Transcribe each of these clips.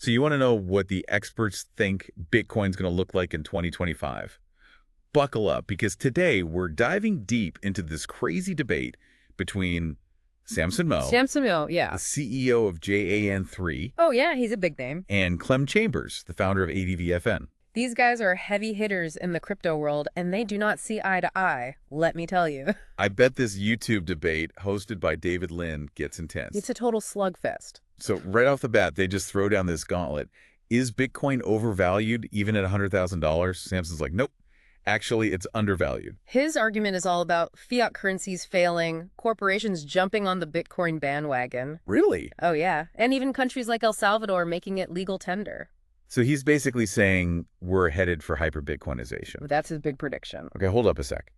So you want to know what the experts think Bitcoin's going to look like in 2025? Buckle up, because today we're diving deep into this crazy debate between Samson Moe, Yeah. the CEO of JAN3, Oh, yeah, he's a big name. and Clem Chambers, the founder of ADVFN. These guys are heavy hitters in the crypto world, and they do not see eye to eye, let me tell you. I bet this YouTube debate, hosted by David Lin, gets intense. It's a total slugfest. So right off the bat, they just throw down this gauntlet. Is Bitcoin overvalued even at $100,000? Samson's like, nope. Actually, it's undervalued. His argument is all about fiat currencies failing, corporations jumping on the Bitcoin bandwagon. Really? Oh, yeah. And even countries like El Salvador making it legal tender. So he's basically saying we're headed for hyper-Bitcoinization. That's his big prediction. Okay, hold up a sec.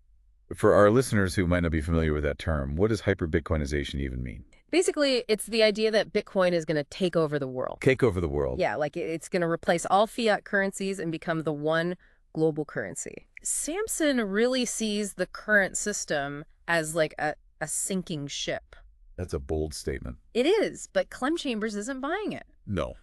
For our listeners who might not be familiar with that term, what does hyper-Bitcoinization even mean? Basically, it's the idea that Bitcoin is going to take over the world. Take over the world. Yeah, like it's going to replace all fiat currencies and become the one global currency. Samson really sees the current system as like a sinking ship. That's a bold statement. It is, but Clem Chambers isn't buying it. No.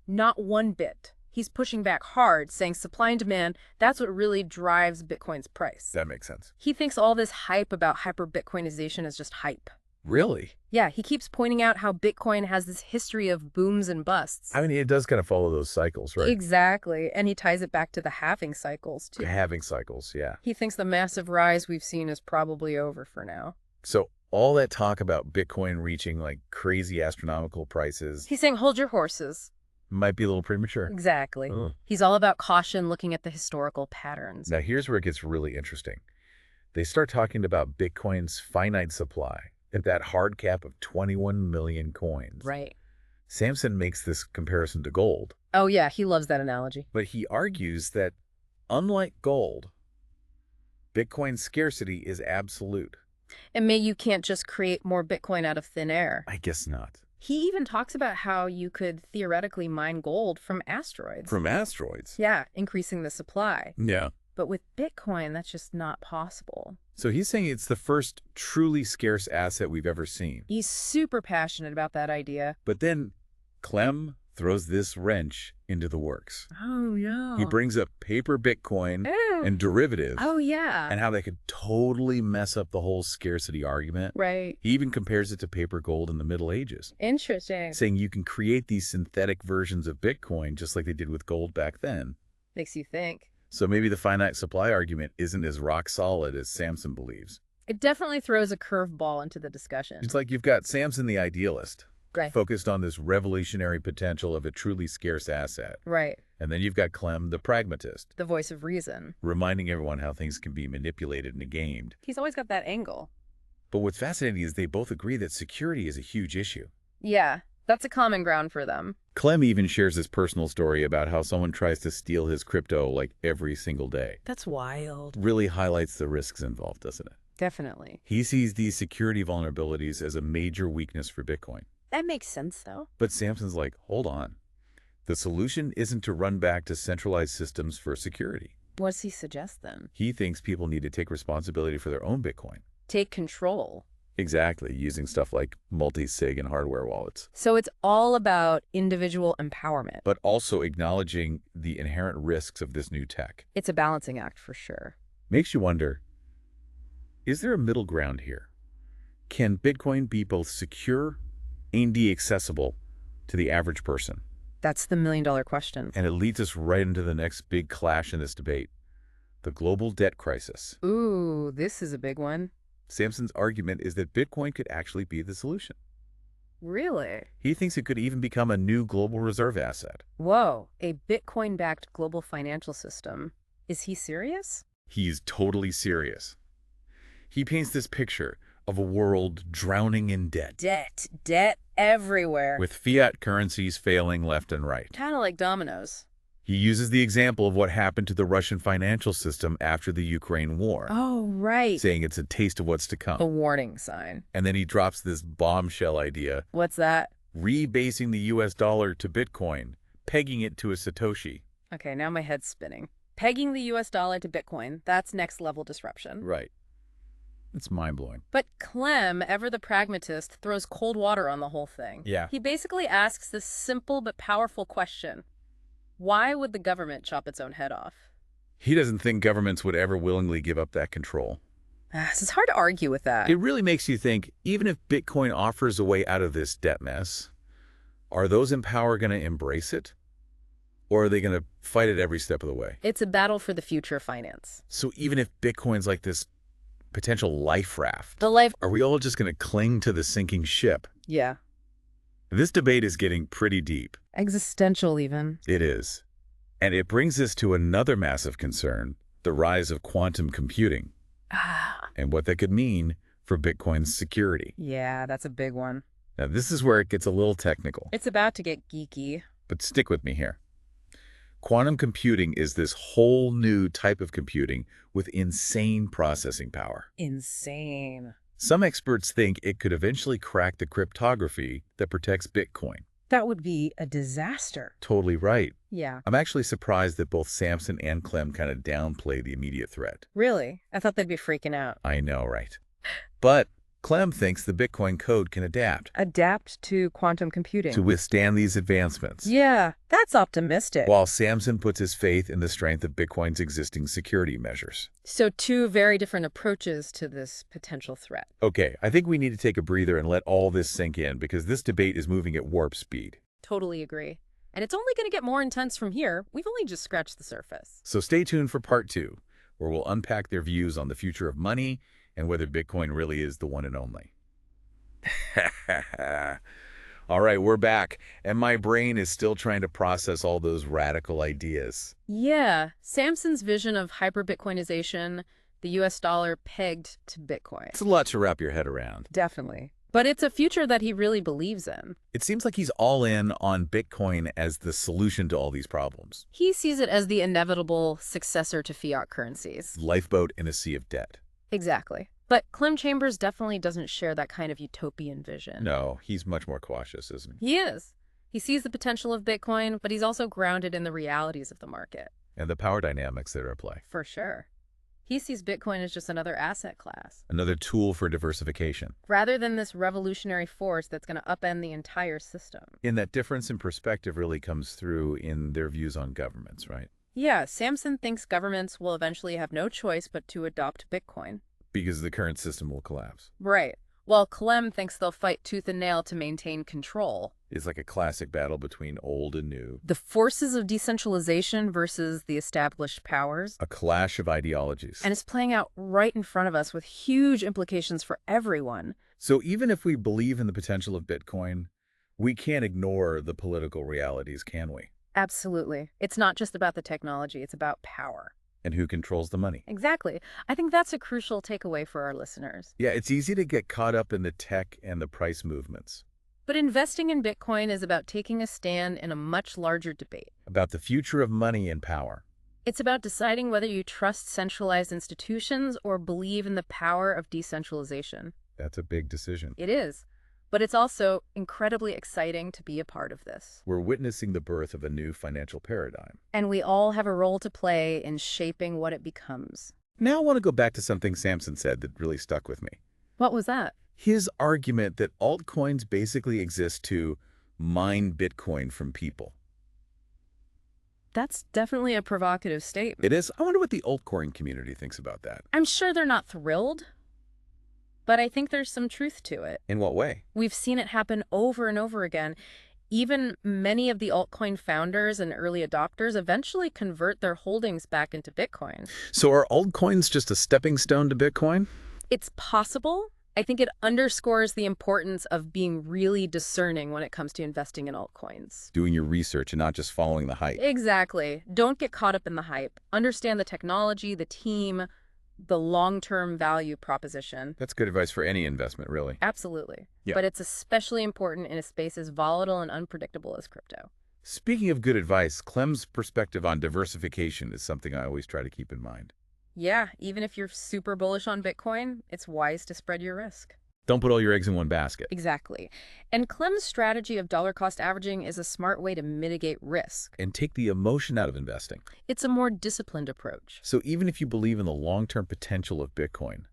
Not one bit. He's pushing back hard, saying supply and demand, that's what really drives Bitcoin's price. That makes sense. He thinks all this hype about hyper-Bitcoinization is just hype. Really? Yeah, he keeps pointing out how Bitcoin has this history of booms and busts. I mean, it does kind of follow those cycles, right? Exactly, and he ties it back to the halving cycles, too. Halving cycles, yeah. He thinks the massive rise we've seen is probably over for now. So all that talk about Bitcoin reaching like crazy astronomical prices He's saying, hold your horses. might be a little premature. Exactly. Oh. He's all about caution, looking at the historical patterns. Now, here's where it gets really interesting. They start talking about Bitcoin's finite supply at that hard cap of 21 million coins. Right. Samson makes this comparison to gold, Oh, yeah, he loves that analogy. but he argues that, unlike gold, Bitcoin's scarcity is absolute. And you can't just create more Bitcoin out of thin air. I guess not. He even talks about how you could theoretically mine gold from asteroids. From asteroids? Yeah, increasing the supply. Yeah. But with Bitcoin, that's just not possible. So he's saying it's the first truly scarce asset we've ever seen. He's super passionate about that idea. But then Clem throws this wrench into the works. Oh, yeah. He brings up paper Bitcoin and derivatives Oh, yeah. and how they could totally mess up the whole scarcity argument. Right. He even compares it to paper gold in the Middle Ages, Interesting. saying you can create these synthetic versions of Bitcoin just like they did with gold back then. Makes you think. So maybe the finite supply argument isn't as rock solid as Samson believes. It definitely throws a curveball into the discussion. It's like you've got Samson the idealist, Right. focused on this revolutionary potential of a truly scarce asset. Right. And then you've got Clem, the pragmatist, The voice of reason. reminding everyone how things can be manipulated and gamed. He's always got that angle. But what's fascinating is they both agree that security is a huge issue. Yeah, that's a common ground for them. Clem even shares his personal story about how someone tries to steal his crypto like every single day. That's wild. Really highlights the risks involved, doesn't it? Definitely. He sees these security vulnerabilities as a major weakness for Bitcoin. That makes sense, though. But Samson's like, hold on. The solution isn't to run back to centralized systems for security. What does he suggest, then? He thinks people need to take responsibility for their own Bitcoin. Take control. Exactly, using stuff like multi-sig and hardware wallets. So it's all about individual empowerment. But also acknowledging the inherent risks of this new tech. It's a balancing act for sure. Makes you wonder, is there a middle ground here? Can Bitcoin be both secure and accessible to the average person? That's the million-dollar question. And it leads us right into the next big clash in this debate, the global debt crisis. Ooh, this is a big one. Samson's argument is that Bitcoin could actually be the solution. Really? He thinks it could even become a new global reserve asset. Whoa, a Bitcoin-backed global financial system. Is he serious? He's totally serious. He paints this picture of a world drowning in debt, Debt everywhere. with fiat currencies failing left and right. Kind of like dominoes. He uses the example of what happened to the Russian financial system after the Ukraine war, Oh, right. saying it's a taste of what's to A come. warning sign. And then he drops this bombshell idea, What's that? rebasing the US dollar to Bitcoin, pegging it to a Satoshi. Okay, now my head's spinning. Pegging the US dollar to Bitcoin, that's next level disruption. Right. It's mind-blowing. But Clem, ever the pragmatist, throws cold water on the whole thing. Yeah. He basically asks this simple but powerful question. Why would the government chop its own head off? He doesn't think governments would ever willingly give up that control. It's hard to argue with that. It really makes you think, even if Bitcoin offers a way out of this debt mess, are those in power going to embrace it? Or are they going to fight it every step of the way? It's a battle for the future of finance. So even if Bitcoin's like this potential life raft, The life... are we all just going to cling to the sinking ship? Yeah. This debate is getting pretty deep. Existential, even. It is. And it brings us to another massive concern, the rise of quantum computing, and what that could mean for Bitcoin's security. Yeah, that's a big one. Now, this is where it gets a little technical, It's about to get geeky. but stick with me here. Quantum computing is this whole new type of computing with insane processing power. Insane. Some experts think it could eventually crack the cryptography that protects Bitcoin. That would be a disaster. Totally right. Yeah. I'm actually surprised that both Samson and Clem kind of downplay the immediate threat. Really? I thought they'd be freaking out. I know, right? But Clem thinks the Bitcoin code can adapt Adapt to quantum computing. to withstand these advancements, Yeah, that's optimistic. while Samson puts his faith in the strength of Bitcoin's existing security measures. So two very different approaches to this potential threat. Okay, I think we need to take a breather and let all this sink in because this debate is moving at warp speed. Totally agree. And it's only going to get more intense from here. We've only just scratched the surface. So stay tuned for part 2, where we'll unpack their views on the future of money and whether Bitcoin really is the one and only. All right, we're back, and my brain is still trying to process all those radical ideas. Yeah, Samson's vision of hyper-Bitcoinization, the US dollar pegged to Bitcoin. It's a lot to wrap your head around. Definitely. But it's a future that he really believes in. It seems like he's all in on Bitcoin as the solution to all these problems. He sees it as the inevitable successor to fiat currencies. Lifeboat in a sea of debt. Exactly. But Clem Chambers definitely doesn't share that kind of utopian vision. No, he's much more cautious, isn't he? He is. He sees the potential of Bitcoin, but he's also grounded in the realities of the market. And the power dynamics that are at play. For sure. He sees Bitcoin as just another asset class, Another tool for diversification. rather than this revolutionary force that's going to upend the entire system. And that difference in perspective really comes through in their views on governments, right? Yeah, Samson thinks governments will eventually have no choice but to adopt Bitcoin. Because the current system will collapse. Right. While Clem thinks they'll fight tooth and nail to maintain control. It's like a classic battle between old and new. The forces of decentralization versus the established powers. A clash of ideologies. And it's playing out right in front of us with huge implications for everyone. So even if we believe in the potential of Bitcoin, we can't ignore the political realities, can we? Absolutely. It's not just about the technology, it's about power. And who controls the money? Exactly. I think that's a crucial takeaway for our listeners. Yeah, it's easy to get caught up in the tech and the price movements. But investing in Bitcoin is about taking a stand in a much larger debate. About the future of money and power. It's about deciding whether you trust centralized institutions or believe in the power of decentralization. That's a big decision. It is. But it's also incredibly exciting to be a part of this. We're witnessing the birth of a new financial paradigm. And we all have a role to play in shaping what it becomes. Now I want to go back to something Samson said that really stuck with me. What was that? His argument that altcoins basically exist to mine Bitcoin from people. That's definitely a provocative statement. It is. I wonder what the altcoin community thinks about that. I'm sure they're not thrilled, but I think there's some truth to it. In what way? We've seen it happen over and over again. Even many of the altcoin founders and early adopters eventually convert their holdings back into Bitcoin. So are altcoins just a stepping stone to Bitcoin? It's possible. I think it underscores the importance of being really discerning when it comes to investing in altcoins. Doing your research and not just following the hype. Exactly. Don't get caught up in the hype. Understand the technology, the team, the long-term value proposition. That's good advice for any investment, really. Absolutely. Yeah. But it's especially important in a space as volatile and unpredictable as crypto. Speaking of good advice, Clem's perspective on diversification is something I always try to keep in mind. Yeah, even if you're super bullish on Bitcoin, it's wise to spread your risk. Don't put all your eggs in one basket. Exactly. And Clem's strategy of dollar cost averaging is a smart way to mitigate risk. And take the emotion out of investing. It's a more disciplined approach. So even if you believe in the long-term potential of Bitcoin,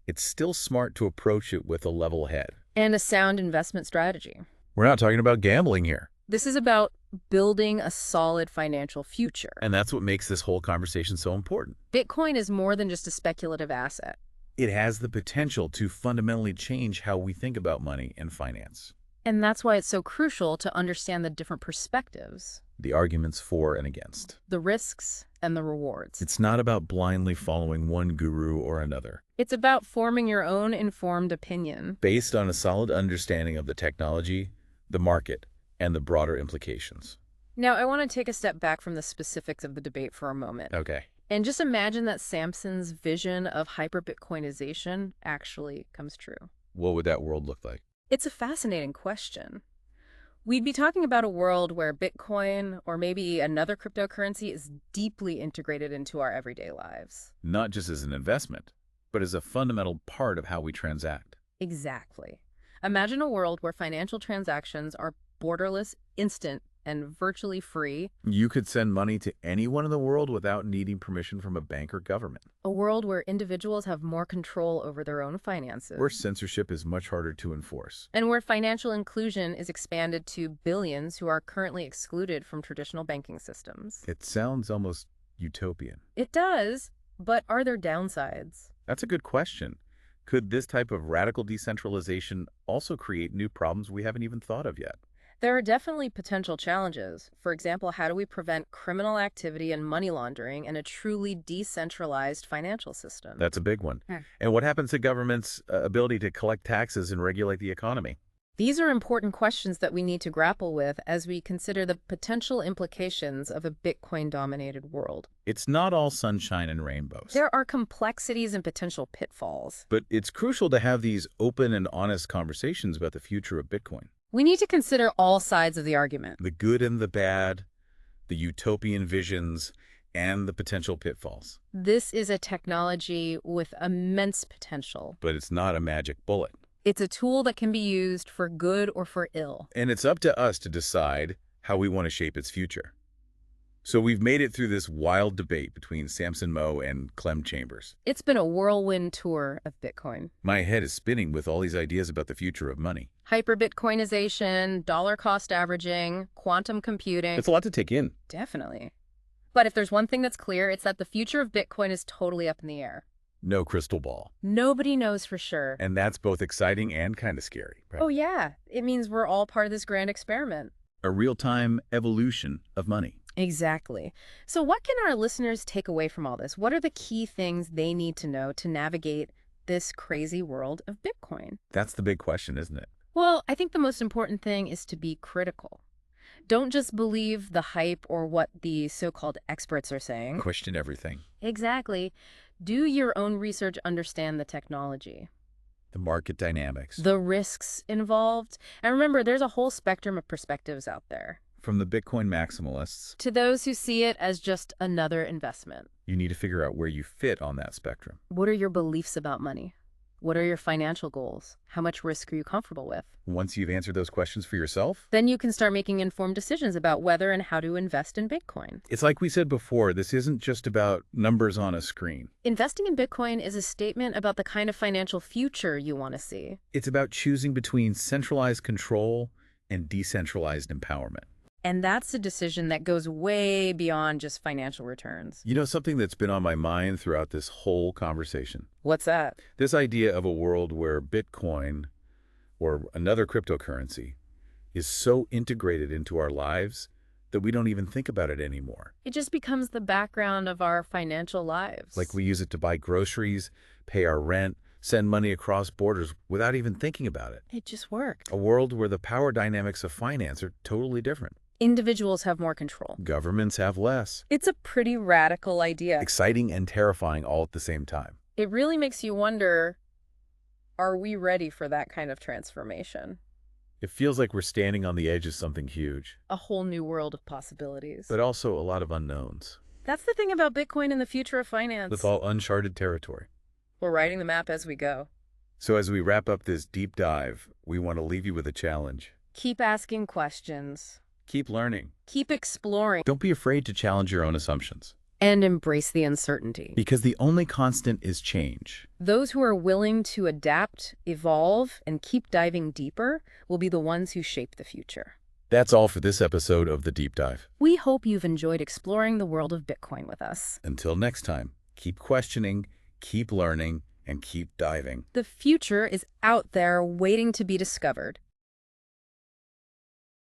it's still smart to approach it with a level head. And a sound investment strategy. We're not talking about gambling here. This is about building a solid financial future. And that's what makes this whole conversation so important. Bitcoin is more than just a speculative asset. It has the potential to fundamentally change how we think about money and finance. And that's why it's so crucial to understand the different perspectives, The arguments for and against. the risks and the rewards. It's not about blindly following one guru or another. It's about forming your own informed opinion. Based on a solid understanding of the technology, the market, and the broader implications. Now, I want to take a step back from the specifics of the debate for a moment. Okay. And just imagine that Samson's vision of hyper-Bitcoinization actually comes true. What would that world look like? It's a fascinating question. We'd be talking about a world where Bitcoin, or maybe another cryptocurrency, is deeply integrated into our everyday lives. Not just as an investment, but as a fundamental part of how we transact. Exactly. Imagine a world where financial transactions are borderless, instant, and virtually free. You could send money to anyone in the world without needing permission from a bank or government. A world where individuals have more control over their own finances. Where censorship is much harder to enforce. And where financial inclusion is expanded to billions who are currently excluded from traditional banking systems. It sounds almost utopian. It does, but are there downsides? That's a good question. Could this type of radical decentralization also create new problems we haven't even thought of yet? There are definitely potential challenges. For example, how do we prevent criminal activity and money laundering in a truly decentralized financial system? That's a big one. And what happens to government's ability to collect taxes and regulate the economy? These are important questions that we need to grapple with as we consider the potential implications of a Bitcoin-dominated world. It's not all sunshine and rainbows. There are complexities and potential pitfalls. But it's crucial to have these open and honest conversations about the future of Bitcoin. We need to consider all sides of the argument. The good and the bad, the utopian visions, and the potential pitfalls. This is a technology with immense potential. But it's not a magic bullet. It's a tool that can be used for good or for ill. And it's up to us to decide how we want to shape its future. So we've made it through this wild debate between Samson Mow and Clem Chambers. It's been a whirlwind tour of Bitcoin. My head is spinning with all these ideas about the future of money. Hyper-Bitcoinization, dollar cost averaging, quantum computing. It's a lot to take in. Definitely. But if there's one thing that's clear, it's that the future of Bitcoin is totally up in the air. No crystal ball. Nobody knows for sure. And that's both exciting and kind of scary. Right? Oh yeah, it means we're all part of this grand experiment. A real-time evolution of money. Exactly. So what can our listeners take away from all this? What are the key things they need to know to navigate this crazy world of Bitcoin? That's the big question, isn't it? Well, I think the most important thing is to be critical. Don't just believe the hype or what the so-called experts are saying. Question everything. Exactly. Do your own research, understand the technology, The market dynamics. the risks involved. And remember, there's a whole spectrum of perspectives out there. From the Bitcoin maximalists, To those who see it as just another investment. you need to figure out where you fit on that spectrum. What are your beliefs about money? What are your financial goals? How much risk are you comfortable with? Once you've answered those questions for yourself, Then you can start making informed decisions about whether and how to invest in Bitcoin. it's like we said before, this isn't just about numbers on a screen. Investing in Bitcoin is a statement about the kind of financial future you want to see. It's about choosing between centralized control and decentralized empowerment. And that's a decision that goes way beyond just financial returns. You know, something that's been on my mind throughout this whole conversation? What's that? This idea of a world where Bitcoin or another cryptocurrency is so integrated into our lives that we don't even think about it anymore. It just becomes the background of our financial lives. Like we use it to buy groceries, pay our rent, send money across borders without even thinking about it. It just worked. A world where the power dynamics of finance are totally different. Individuals have more control. Governments have less. It's a pretty radical idea. Exciting and terrifying all at the same time. It really makes you wonder, are we ready for that kind of transformation? It feels like we're standing on the edge of something huge, A whole new world of possibilities. but also a lot of unknowns. That's the thing about Bitcoin and the future of finance. With all uncharted territory. We're writing the map as we go. So as we wrap up this deep dive, we want to leave you with a challenge. Keep asking questions. Keep learning. Keep exploring. Don't be afraid to challenge your own assumptions. And embrace the uncertainty. Because the only constant is change. Those who are willing to adapt, evolve, and keep diving deeper will be the ones who shape the future. That's all for this episode of The Deep Dive. We hope you've enjoyed exploring the world of Bitcoin with us. Until next time, keep questioning, keep learning, and keep diving. The future is out there waiting to be discovered.